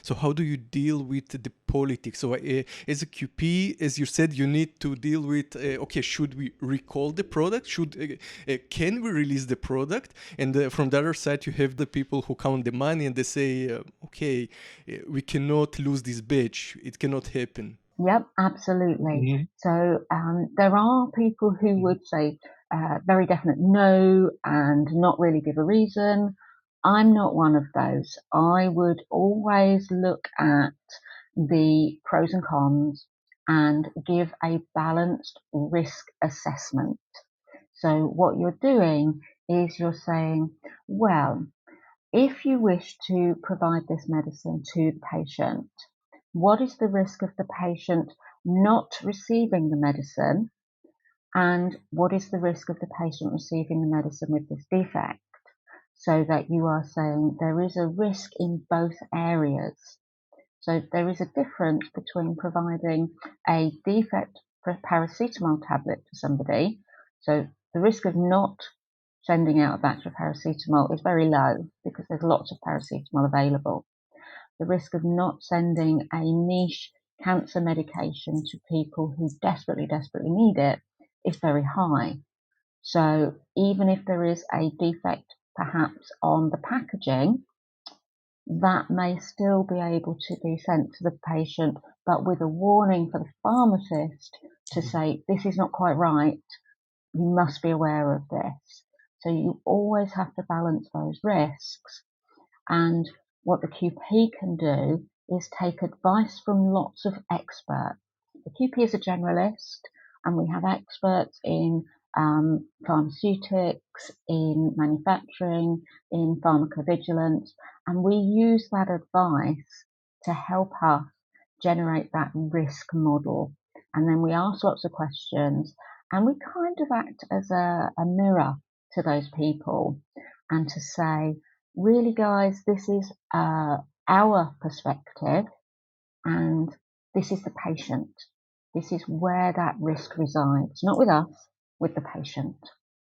So how do you deal with the politics? So as a QP, as you said, you need to deal with, okay, should we recall the product? Can we release the product? And from the other side, you have the people who count the money and they say, okay, we cannot lose this batch. It cannot happen. Yep, absolutely. Mm-hmm. So there are people who would say very definite no and not really give a reason. I'm not one of those. I would always look at the pros and cons and give a balanced risk assessment. So what you're doing is you're saying, well, if you wish to provide this medicine to the patient, what is the risk of the patient not receiving the medicine? And what is the risk of the patient receiving the medicine with this defect? So that you are saying there is a risk in both areas. So there is a difference between providing a defect paracetamol tablet to somebody. So the risk of not sending out a batch of paracetamol is very low because there's lots of paracetamol available. The risk of not sending a niche cancer medication to people who desperately need it is very high. So even if there is a defect perhaps on the packaging, that may still be able to be sent to the patient, but with a warning for the pharmacist to say, this is not quite right, you must be aware of this. So you always have to balance those risks. And what the QP can do is take advice from lots of experts. The QP is a generalist, and we have experts in pharmaceutics, in manufacturing, in pharmacovigilance, and we use that advice to help us generate that risk model. And then we ask lots of questions, and we kind of act as a mirror to those people and to say, really, guys, this is our perspective, and this is the patient. This is where that risk resides, not with us, with the patient.